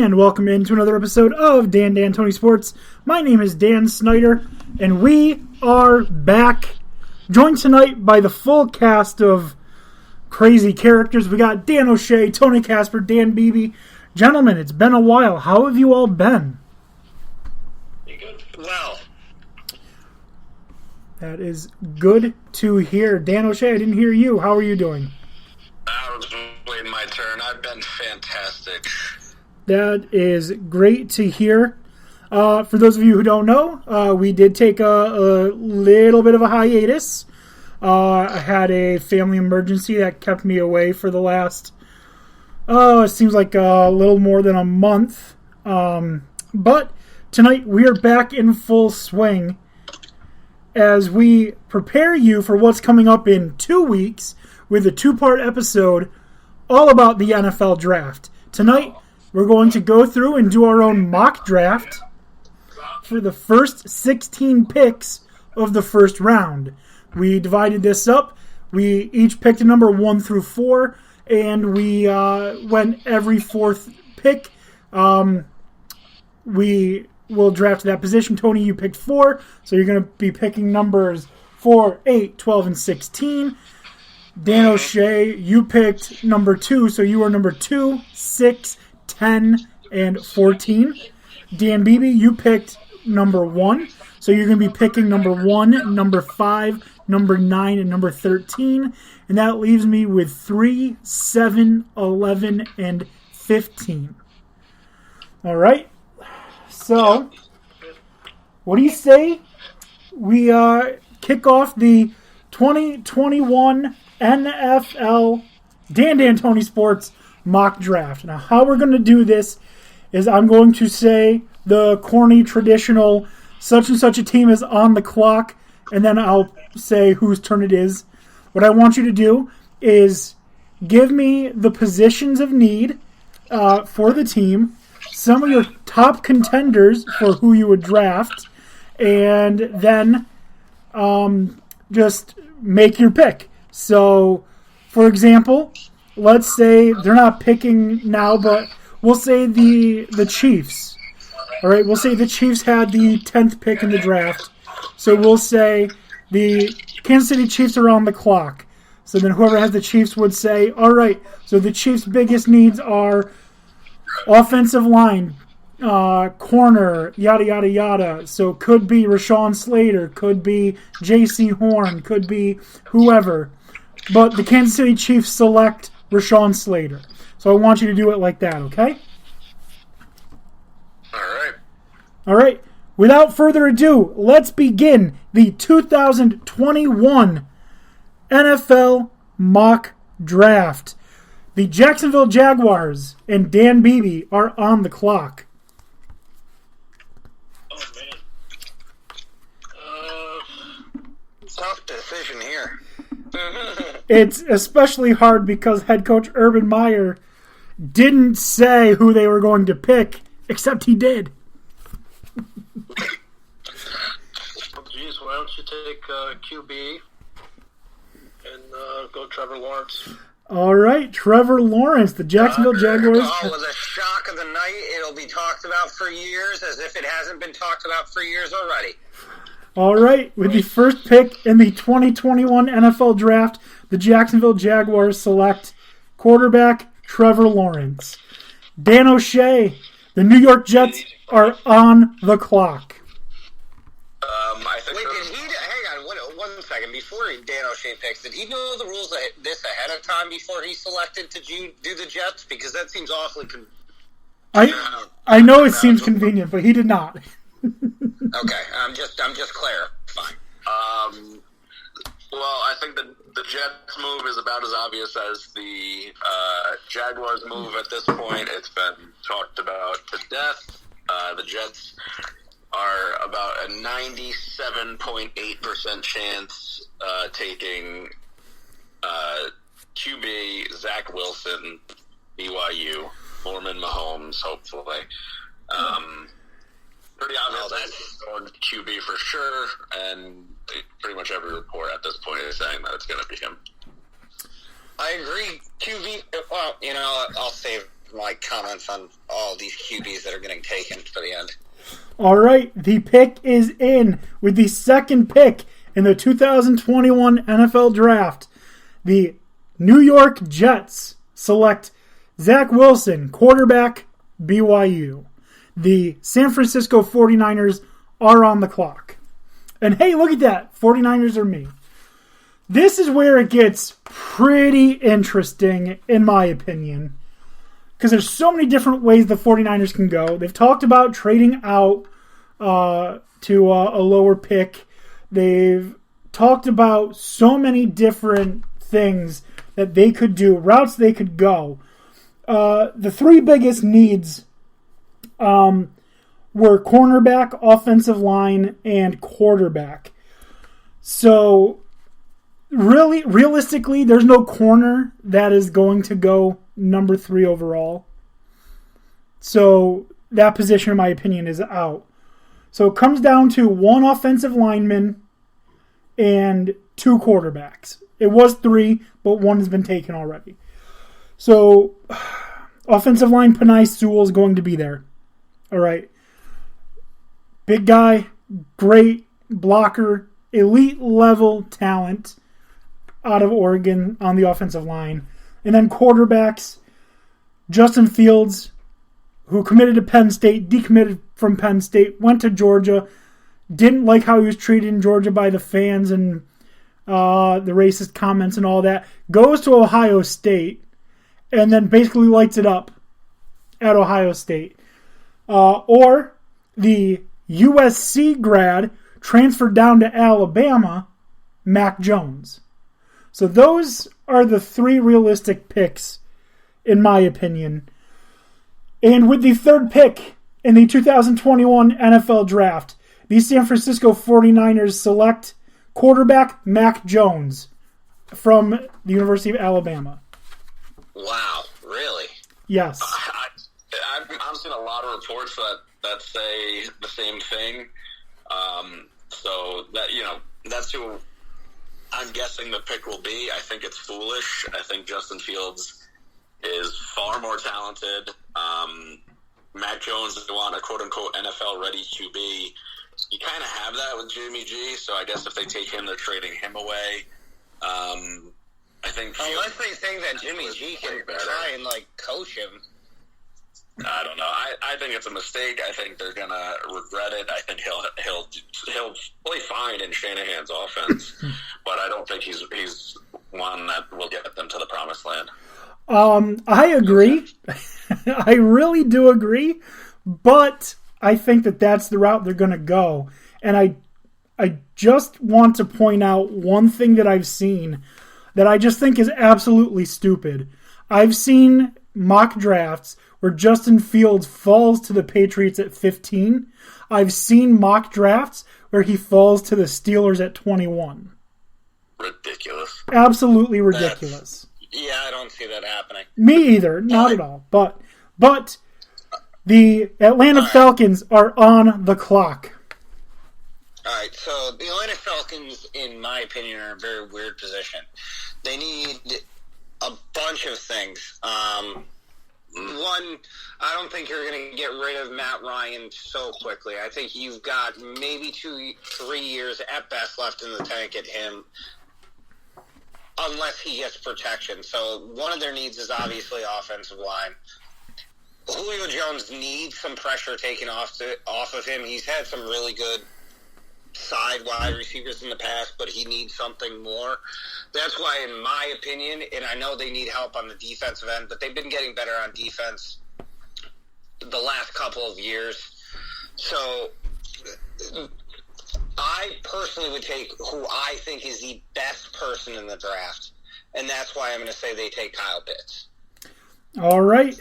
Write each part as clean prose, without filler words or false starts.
and welcome into another episode of Dan Tony Sports. My name is Dan Snyder, and we are back, joined tonight by the full cast of crazy characters. We got Dan O'Shea, Tony Casper, Dan Beebe. Gentlemen, it's been a while. How have you all been? Well, that is good to hear. Dan O'Shea, I didn't hear you. How are you doing? I was waiting my turn. I've been fantastic. That is great to hear. For those of you who don't know, we did take a little bit of a hiatus. I had a family emergency that kept me away for the last, it seems like a little more than a month. But tonight we are back in full swing as we prepare you for what's coming up in 2 weeks with a two-part episode all about the NFL draft. Tonight, we're going to go through and do our own mock draft for the first 16 picks of the first round. We divided this up. We each picked a number 1 through 4, and we went every fourth pick. We will draft that position. Tony, you picked 4, so you're going to be picking numbers 4, 8, 12, and 16. Dan O'Shea, you picked number 2, so you are number 2, 6, 10, and 14. Dan Beebe, you picked number 1, so you're going to be picking number 1, number 5, number 9, and number 13. And that leaves me with 3, 7, 11, and 15. All right. So, what do you say we kick off the 2021 NFL Dan Tony Sports mock draft? Now, how we're going to do this is I'm going to say the corny, traditional, such and such a team is on the clock, and then I'll say whose turn it is. What I want you to do is give me the positions of need for the team, some of your top contenders for who you would draft, and then just make your pick. So, for example, let's say they're not picking now, but we'll say the Chiefs. All right, we'll say the Chiefs had the 10th pick in the draft. So we'll say the Kansas City Chiefs are on the clock. So then whoever has the Chiefs would say, all right, so the Chiefs' biggest needs are offensive line, corner, yada, yada, yada. So could be Rashawn Slater, could be J.C. Horn, could be whoever. But the Kansas City Chiefs select Rashawn Slater. So I want you to do it like that, okay? All right. Without further ado, let's begin the 2021 NFL mock draft. The Jacksonville Jaguars and Dan Beebe are on the clock. Oh, man. Tough decision here. It's especially hard because head coach Urban Meyer didn't say who they were going to pick, except he did. Geez, why don't you take QB and go Trevor Lawrence? All right, Trevor Lawrence, the Jacksonville Jaguars. Oh, the shock of the night. It'll be talked about for years as if it hasn't been talked about for years already. All right, with the first pick in the 2021 NFL Draft, the Jacksonville Jaguars select quarterback Trevor Lawrence. Dan O'Shea, the New York Jets are on the clock. I think. Wait, hang on 1 second. Before Dan O'Shea picks, did he know the rules of this ahead of time before he selected to do the Jets? Because that seems awfully I know it seems convenient, but he did not. Okay, I'm just clarifying. Well, I think the Jets move is about as obvious as the Jaguars move at this point. It's been talked about to death. The Jets are about a 97.8% chance taking QB Zach Wilson, BYU, Norman Mahomes, hopefully. Pretty obvious that's going to QB for sure, and pretty much every report at this point is saying that it's going to be him. I agree. QB, well, I'll save my comments on all these QBs that are getting taken for the end. All right, the pick is in with the second pick in the 2021 NFL Draft. The New York Jets select Zach Wilson, quarterback, BYU. The San Francisco 49ers are on the clock. And hey, look at that. 49ers are me. This is where it gets pretty interesting, in my opinion, because there's so many different ways the 49ers can go. They've talked about trading out to a lower pick. They've talked about so many different things that they could do, routes they could go. The three biggest needs were cornerback, offensive line, and quarterback. So, realistically, there's no corner that is going to go number 3 overall. So, that position, in my opinion, is out. So, it comes down to one offensive lineman and 2 quarterbacks. It was 3, but 1 has been taken already. So, offensive line, Penei Sewell is going to be there. All right. Big guy, great blocker, elite level talent out of Oregon on the offensive line. And then quarterbacks, Justin Fields, who committed to Penn State, decommitted from Penn State, went to Georgia, didn't like how he was treated in Georgia by the fans and the racist comments and all that, goes to Ohio State, and then basically lights it up at Ohio State. Or the USC grad transferred down to Alabama, Mac Jones. So those are the 3 realistic picks, in my opinion. And with the third pick in the 2021 NFL Draft, the San Francisco 49ers select quarterback Mac Jones from the University of Alabama. Wow, really? Yes. I've seen a lot of reports that say the same thing. So that, that's who I'm guessing the pick will be. I think it's foolish. I think Justin Fields is far more talented. Mac Jones, they want a quote-unquote NFL-ready QB. You kind of have that with Jimmy G, so I guess if they take him, they're trading him away. I think unless they think that Jimmy G can try and coach him. I don't know. I think it's a mistake. I think they're gonna regret it. I think he'll play fine in Shanahan's offense, but I don't think he's one that will get them to the promised land. I agree. I really do agree, but I think that that's the route they're going to go. And I just want to point out one thing that I've seen that I just think is absolutely stupid. I've seen mock drafts where Justin Fields falls to the Patriots at 15. I've seen mock drafts where he falls to the Steelers at 21. Ridiculous. Absolutely ridiculous. Yeah, I don't see that happening. Me either, not at all. But the Atlanta Falcons are on the clock. All right, so the Atlanta Falcons, in my opinion, are in a very weird position. They need a bunch of things. One, I don't think you're going to get rid of Matt Ryan so quickly. I think you've got maybe 2-3 years at best left in the tank at him, unless he gets protection. So one of their needs is obviously offensive line. Julio Jones needs some pressure taken off of him. He's had some really good side wide receivers in the past, but he needs something more. That's why, in my opinion, and I know they need help on the defensive end, but they've been getting better on defense the last couple of years. So I personally would take who I think is the best person in the draft, and that's why I'm going to say they take Kyle Pitts. All right.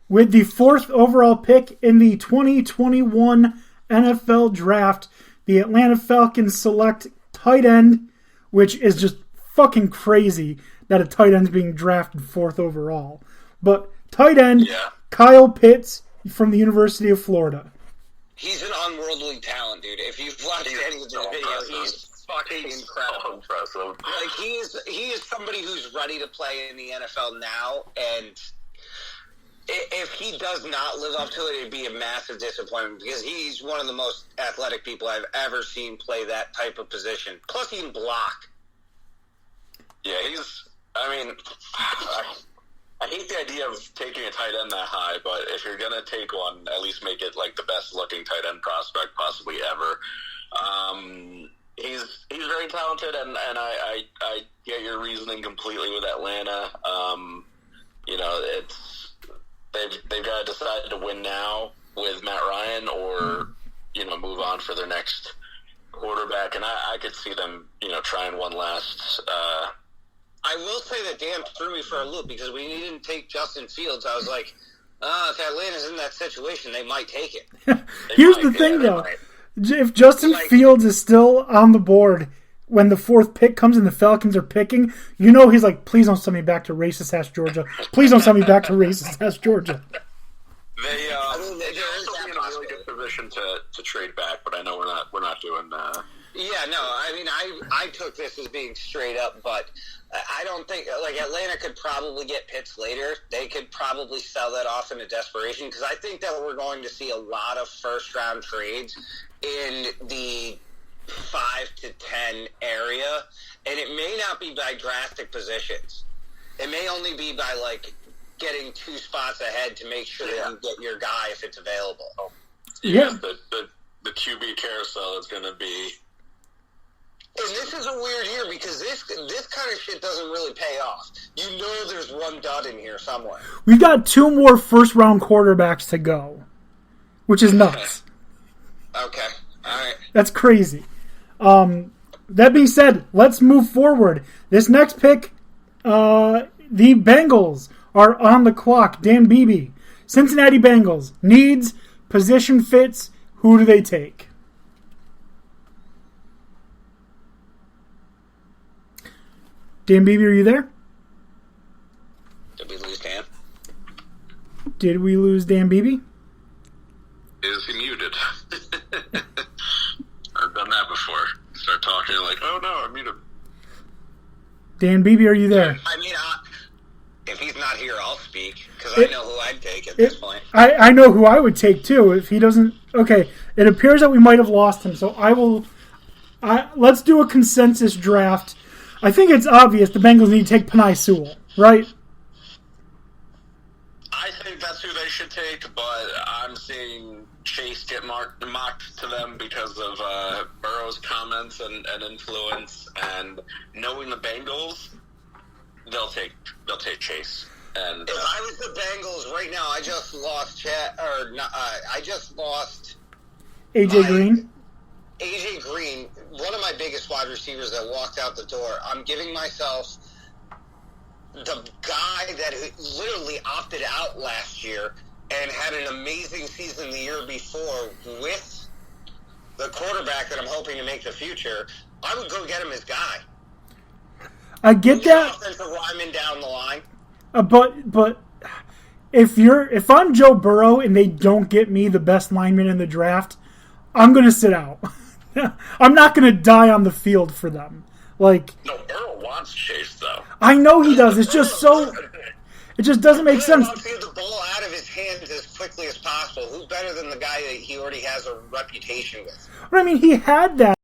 With the 4th overall pick in the 2021 NFL Draft, the Atlanta Falcons select tight end, which is just fucking crazy that a tight end is being drafted 4th overall. But tight end, Kyle Pitts from the University of Florida. He's an unworldly talent, dude. If you've watched any of his videos, he's fucking incredible. So impressive. Like, he is somebody who's ready to play in the NFL now, and If he does not live up to it, it'd be a massive disappointment because he's one of the most athletic people I've ever seen play that type of position. Plus, he can block. Yeah, I hate the idea of taking a tight end that high, but if you're going to take one, at least make it like the best-looking tight end prospect possibly ever. He's very talented, and I get your reasoning completely with Atlanta. They've got to decide to win now with Matt Ryan or, move on for their next quarterback. And I could see them, trying one last. I will say that Dan threw me for a loop because we didn't take Justin Fields. I was like, if Atlanta's in that situation, they might take it. Here's the thing, though. If Justin Fields is still on the board when the fourth pick comes and the Falcons are picking, he's like, please don't send me back to racist-ass Georgia. Please don't send me back to racist-ass Georgia. They're also in a really good position to trade back, but I know we're not doing that. Yeah, no, I took this as being straight up, but I don't think, Atlanta could probably get Pitts later. They could probably sell that off into desperation, because I think that we're going to see a lot of first-round trades in the 5 to 10 area, and it may not be by drastic positions. It may only be by, getting 2 spots ahead to make sure that you get your guy if it's available. Yeah. The QB carousel is going to be... And this is a weird year because this kind of shit doesn't really pay off. There's one dud in here somewhere. We've got 2 more first-round quarterbacks to go, which is nuts. Okay. All right. That's crazy. That being said, let's move forward. This next pick, the Bengals are on the clock. Dan Beebe, Cincinnati Bengals, needs, position fits. Who do they take? Dan Beebe, are you there? Did we lose Dan? Did we lose Dan Beebe? Is he muted? I've done that before. Start talking like, oh no, I'm muted. Dan Beebe, are you there? If he's not here, I'll speak, because I know who I'd take at this point. I know who I would take, too, if he doesn't... Okay, it appears that we might have lost him, so let's do a consensus draft. I think it's obvious the Bengals need to take Penei Sewell, right? I think that's who they should take, but I'm seeing Chase get mocked to them because of Burrow's comments and influence, and knowing the Bengals, they'll take Chase. And if I was the Bengals right now, I just lost I just lost AJ Green. AJ Green, one of my biggest wide receivers that walked out the door. I'm giving myself the guy that literally opted out last year and had an amazing season the year before with the quarterback that I'm hoping to make the future. I would go get him as guy. I get that. Offensive lineman down the line. But if I'm Joe Burrow and they don't get me the best lineman in the draft, I'm going to sit out. I'm not going to die on the field for them. No, Burrow wants Chase, though. I know he does. It's just so... It just doesn't make sense. He wants to get the ball out of his hands as quickly as possible. Who's better than the guy that he already has a reputation with? But I mean, he had that